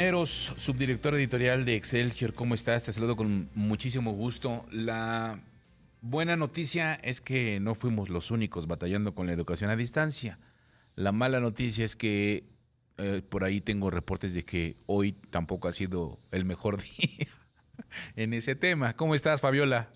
Eros, subdirector editorial de Excelsior, ¿cómo estás? Te saludo con muchísimo gusto. La buena noticia es que no fuimos los únicos batallando con la educación a distancia. La mala noticia es que por ahí tengo reportes de que hoy tampoco ha sido el mejor día en ese tema. ¿Cómo estás, Fabiola?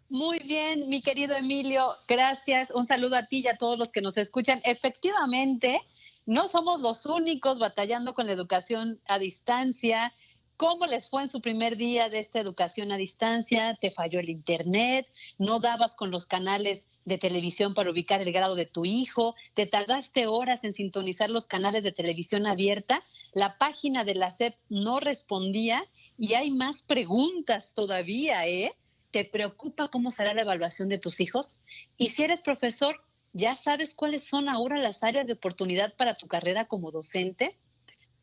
Muy bien, mi querido Emilio, gracias. Un saludo a ti y a todos los que nos escuchan. Efectivamente, no somos los únicos batallando con la educación a distancia. ¿Cómo les fue en su primer día de esta educación a distancia? ¿Te falló el internet? ¿No dabas con los canales de televisión para ubicar el grado de tu hijo? ¿Te tardaste horas en sintonizar los canales de televisión abierta? La página de la SEP no respondía y hay más preguntas todavía, ¿eh? ¿Te preocupa cómo será la evaluación de tus hijos? Y si eres profesor, ¿ya sabes cuáles son ahora las áreas de oportunidad para tu carrera como docente?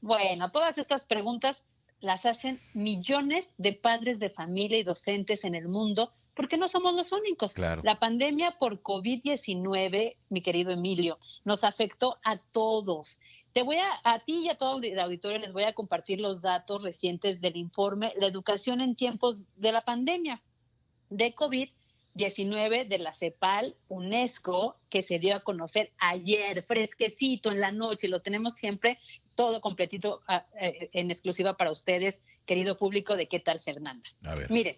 Bueno, todas estas preguntas las hacen millones de padres de familia y docentes en el mundo, porque no somos los únicos. Claro. La pandemia por COVID-19, mi querido Emilio, nos afectó a todos. A ti y a todo el auditorio les voy a compartir los datos recientes del informe La educación en tiempos de la pandemia de COVID-19 de la CEPAL UNESCO, que se dio a conocer ayer, fresquecito en la noche, lo tenemos siempre todo completito en exclusiva para ustedes, querido público de ¿Qué tal, Fernanda? A ver. Miren,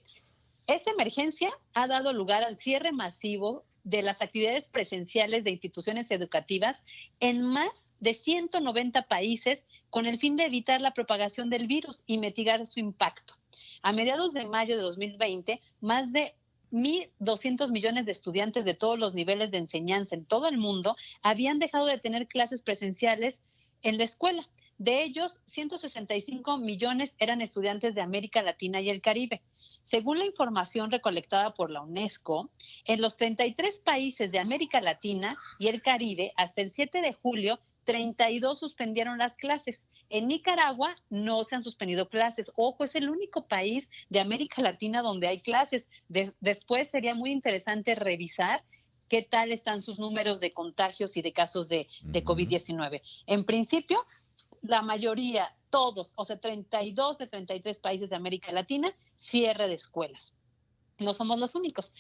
esta emergencia ha dado lugar al cierre masivo de las actividades presenciales de instituciones educativas en más de 190 países con el fin de evitar la propagación del virus y mitigar su impacto. A mediados de mayo de 2020, más de 1.200 millones de estudiantes de todos los niveles de enseñanza en todo el mundo habían dejado de tener clases presenciales en la escuela. De ellos, 165 millones eran estudiantes de América Latina y el Caribe. Según la información recolectada por la UNESCO, en los 33 países de América Latina y el Caribe, hasta el 7 de julio, 32 suspendieron las clases. En Nicaragua no se han suspendido clases. Ojo, es el único país de América Latina donde hay clases. Después sería muy interesante revisar qué tal están sus números de contagios y de casos de COVID-19. En principio, la mayoría, todos, o sea, 32 de 33 países de América Latina, cierre de escuelas. No somos los únicos.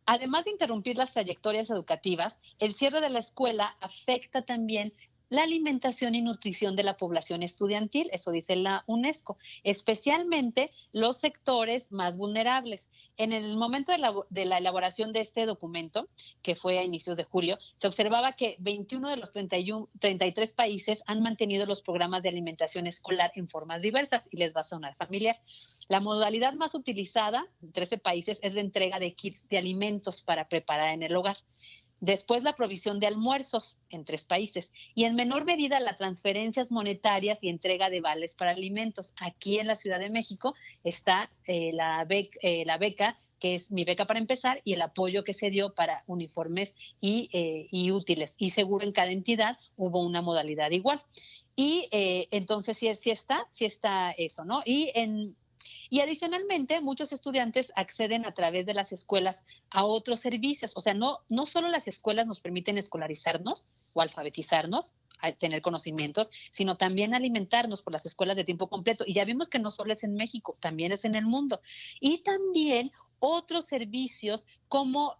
Además de interrumpir las trayectorias educativas, el cierre de la escuela afecta también la alimentación y nutrición de la población estudiantil, eso dice la UNESCO, especialmente los sectores más vulnerables. En el momento de la elaboración de este documento, que fue a inicios de julio, se observaba que 21 de los 33 países han mantenido los programas de alimentación escolar en formas diversas, y les va a sonar familiar. La modalidad más utilizada en 13 países es la entrega de kits de alimentos para preparar en el hogar. Después la provisión de almuerzos en 3 países y en menor medida las transferencias monetarias y entrega de vales para alimentos. Aquí en la Ciudad de México está la beca, que es Mi Beca para Empezar, y el apoyo que se dio para uniformes y útiles. Y seguro en cada entidad hubo una modalidad igual. Y entonces sí está eso, ¿no? Y adicionalmente, muchos estudiantes acceden a través de las escuelas a otros servicios. O sea, no solo las escuelas nos permiten escolarizarnos o alfabetizarnos, a tener conocimientos, sino también alimentarnos por las escuelas de tiempo completo. Y ya vimos que no solo es en México, también es en el mundo. Y también otros servicios como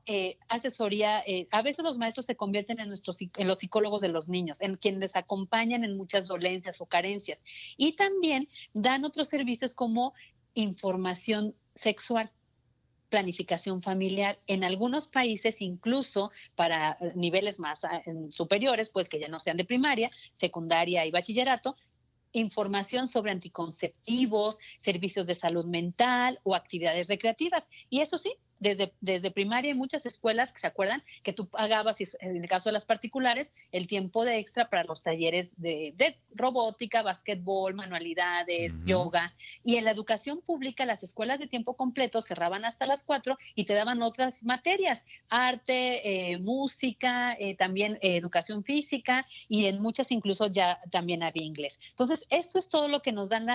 asesoría. A veces los maestros se convierten en los psicólogos de los niños, en quienes acompañan en muchas dolencias o carencias. Y también dan otros servicios como información sexual, planificación familiar. En algunos países, incluso para niveles más superiores, pues que ya no sean de primaria, secundaria y bachillerato, información sobre anticonceptivos, servicios de salud mental o actividades recreativas. Y eso sí, desde primaria hay muchas escuelas que se acuerdan que tú pagabas, en el caso de las particulares, el tiempo de extra para los talleres de robótica, básquetbol, manualidades, Ujú. yoga. Y en la educación pública, las escuelas de tiempo completo cerraban hasta las 4 y te daban otras materias, arte, música, también educación física, y en muchas incluso ya también había inglés. Entonces, esto es todo lo que nos dan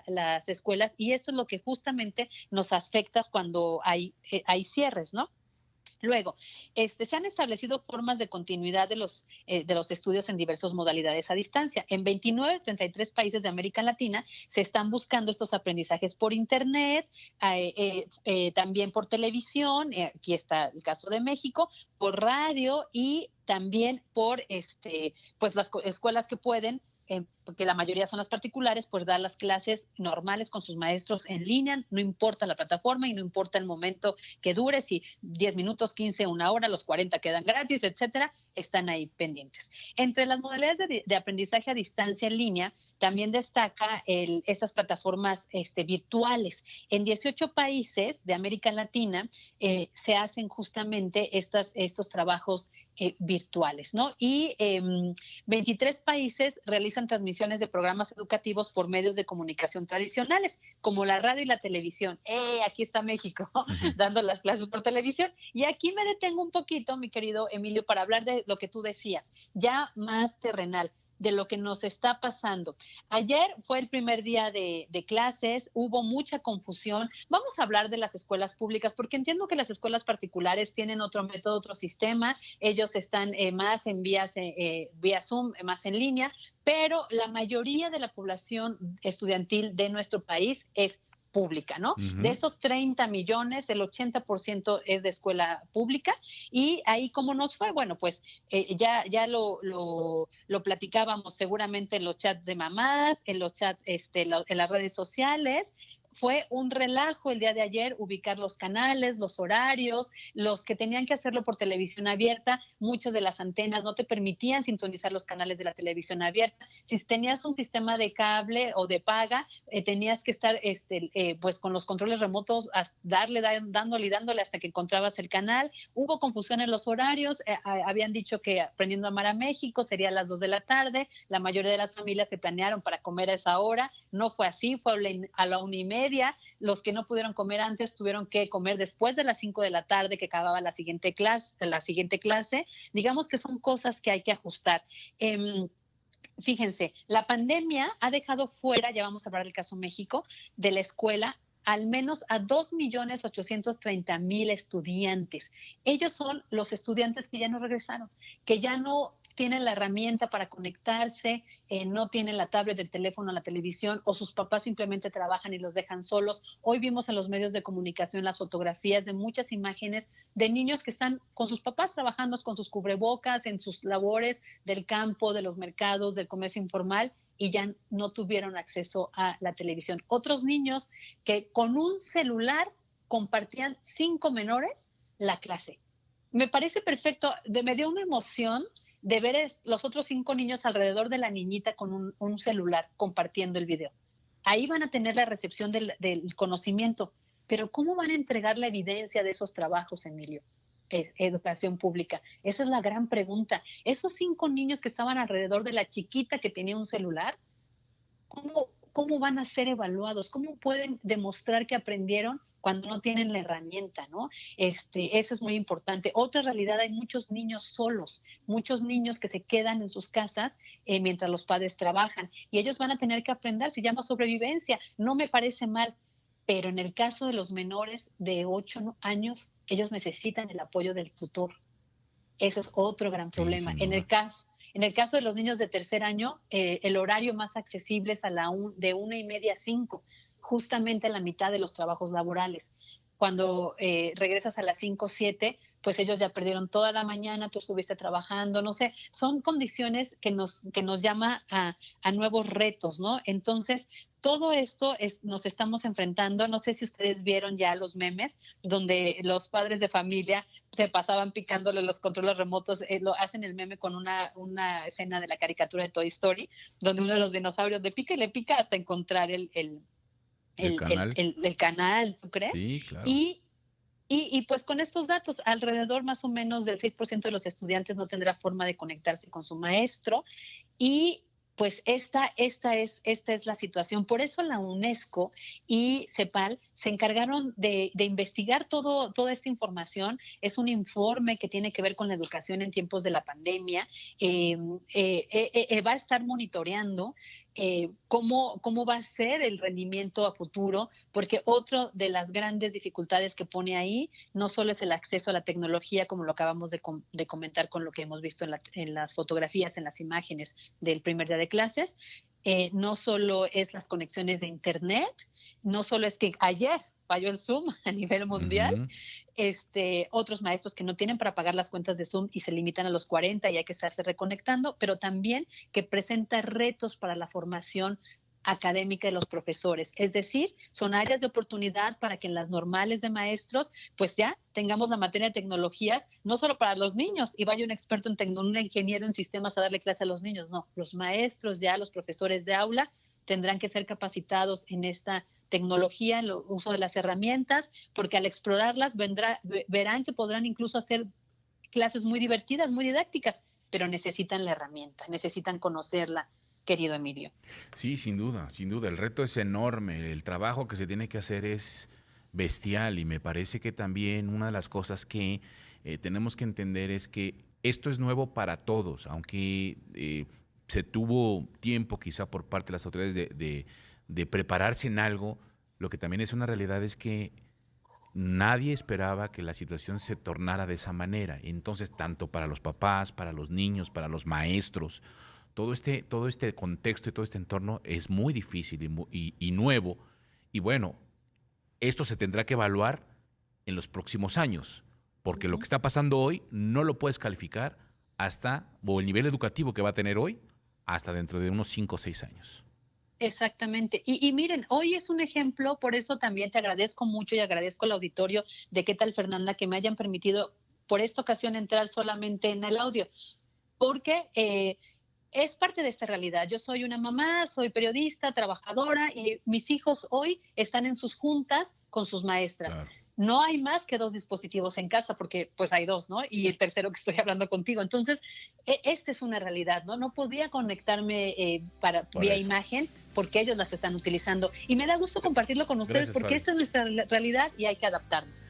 las escuelas, y esto es lo que justamente nos afecta cuando hay cierres, ¿no? Luego, se han establecido formas de continuidad de los estudios en diversas modalidades a distancia. En 29 de 33 países de América Latina se están buscando estos aprendizajes por Internet, también por televisión, aquí está el caso de México, por radio y también por pues las escuelas que pueden, porque la mayoría son las particulares, pues dar las clases normales con sus maestros en línea, no importa la plataforma y no importa el momento que dure, si 10 minutos, 15, una hora, los 40 quedan gratis, etcétera, están ahí pendientes. Entre las modalidades de aprendizaje a distancia en línea, también destaca estas plataformas virtuales. En 18 países de América Latina se hacen justamente estos trabajos virtuales, ¿no? Y 23 países realizan transmisiones de programas educativos por medios de comunicación tradicionales, como la radio y la televisión. Aquí está México, dando las clases por televisión. Y aquí me detengo un poquito, mi querido Emilio, para hablar de lo que tú decías, ya más terrenal, de lo que nos está pasando. Ayer fue el primer día de clases, hubo mucha confusión. Vamos a hablar de las escuelas públicas, porque entiendo que las escuelas particulares tienen otro método, otro sistema. Ellos están más en vía Zoom, más en línea, pero la mayoría de la población estudiantil de nuestro país es pública, ¿no? De esos 30 millones, el 80% es de escuela pública. Y ahí, ¿cómo nos fue? Bueno, pues ya lo platicábamos seguramente en los chats de mamás, en los chats, en las redes sociales. Fue un relajo el día de ayer ubicar los canales, los horarios, los que tenían que hacerlo por televisión abierta, muchas de las antenas no te permitían sintonizar los canales de la televisión abierta. Si tenías un sistema de cable o de paga, tenías que estar pues con los controles remotos, dándole hasta que encontrabas el canal. Hubo confusión en los horarios, habían dicho que Aprendiendo a Amar a México sería a las 2 de la tarde, la mayoría de las familias se planearon para comer a esa hora, no fue así, fue a la 1:30. Los que no pudieron comer antes tuvieron que comer después de las 5 de la tarde que acababa la siguiente clase. Digamos que son cosas que hay que ajustar. Fíjense, la pandemia ha dejado fuera, ya vamos a hablar del caso México, de la escuela al menos a 2.830.000 estudiantes. Ellos son los estudiantes que ya no regresaron, que ya no tienen la herramienta para conectarse, no tienen la tablet, el teléfono, la televisión, o sus papás simplemente trabajan y los dejan solos. Hoy vimos en los medios de comunicación las fotografías de muchas imágenes de niños que están con sus papás trabajando con sus cubrebocas en sus labores del campo, de los mercados, del comercio informal, y ya no tuvieron acceso a la televisión. Otros niños que con un celular compartían 5 menores la clase. Me parece perfecto, me dio una emoción de ver los otros 5 niños alrededor de la niñita con un celular compartiendo el video. Ahí van a tener la recepción del conocimiento, pero ¿cómo van a entregar la evidencia de esos trabajos, Emilio? Educación pública. Esa es la gran pregunta. Esos 5 niños que estaban alrededor de la chiquita que tenía un celular, ¿cómo van a ser evaluados? ¿Cómo pueden demostrar que aprendieron cuando no tienen la herramienta, ¿no? Eso es muy importante. Otra realidad, hay muchos niños solos, muchos niños que se quedan en sus casas mientras los padres trabajan, y ellos van a tener que aprender, se llama sobrevivencia. No me parece mal, pero en el caso de los menores de 8 años, ellos necesitan el apoyo del tutor. Eso es otro gran problema. Sí, En el caso de los niños de tercer año, el horario más accesible es de 1:30 a 5, justamente a la mitad de los trabajos laborales. Cuando regresas a las 5 o 7, pues ellos ya perdieron toda la mañana, tú estuviste trabajando, no sé, son condiciones que nos llama a nuevos retos, ¿no? Entonces, todo esto nos estamos enfrentando. No sé si ustedes vieron ya los memes donde los padres de familia se pasaban picándole los controles remotos, lo hacen el meme con una escena de la caricatura de Toy Story, donde uno de los dinosaurios le pica hasta encontrar el canal. el canal, ¿tú crees? Sí, claro. Y pues con estos datos, alrededor más o menos del 6% de los estudiantes no tendrá forma de conectarse con su maestro, y pues esta es la situación. Por eso la UNESCO y CEPAL se encargaron de investigar toda esta información. Es un informe que tiene que ver con la educación en tiempos de la pandemia. Va a estar monitoreando cómo va a ser el rendimiento a futuro, porque otra de las grandes dificultades que pone ahí no solo es el acceso a la tecnología, como lo acabamos de comentar con lo que hemos visto en las fotografías, en las imágenes del primer día de clases, no solo es las conexiones de internet, no solo es que ayer falló el Zoom a nivel mundial, otros maestros que no tienen para pagar las cuentas de Zoom y se limitan a los 40 y hay que estarse reconectando, pero también que presenta retos para la formación académica de los profesores. Es decir, son áreas de oportunidad para que en las normales de maestros, pues ya tengamos la materia de tecnologías, no solo para los niños, y vaya un experto un ingeniero en sistemas a darle clase a los niños, no, los maestros ya, los profesores de aula, tendrán que ser capacitados en esta tecnología, en el uso de las herramientas, porque al explorarlas verán que podrán incluso hacer clases muy divertidas, muy didácticas, pero necesitan la herramienta, necesitan conocerla, querido Emilio. Sí, sin duda, sin duda. El reto es enorme. El trabajo que se tiene que hacer es bestial y me parece que también una de las cosas que tenemos que entender es que esto es nuevo para todos, aunque se tuvo tiempo quizá por parte de las autoridades de prepararse en algo, lo que también es una realidad es que nadie esperaba que la situación se tornara de esa manera. Entonces, tanto para los papás, para los niños, para los maestros, todo este contexto y todo este entorno es muy difícil y nuevo. Y bueno, esto se tendrá que evaluar en los próximos años, porque lo que está pasando hoy no lo puedes calificar o el nivel educativo que va a tener hoy, hasta dentro de unos 5 o 6 años. Exactamente. Y miren, hoy es un ejemplo, por eso también te agradezco mucho y agradezco al auditorio de qué tal, Fernanda, que me hayan permitido por esta ocasión entrar solamente en el audio, porque es parte de esta realidad. Yo soy una mamá, soy periodista, trabajadora y mis hijos hoy están en sus juntas con sus maestras. Claro. No hay más que 2 dispositivos en casa porque pues hay 2, ¿no? Y el tercero que estoy hablando contigo. Entonces, esta es una realidad, ¿no? No podía conectarme vía imagen porque ellos las están utilizando. Y me da gusto compartirlo con ustedes. Gracias, porque Fabi. Esta es nuestra realidad y hay que adaptarnos.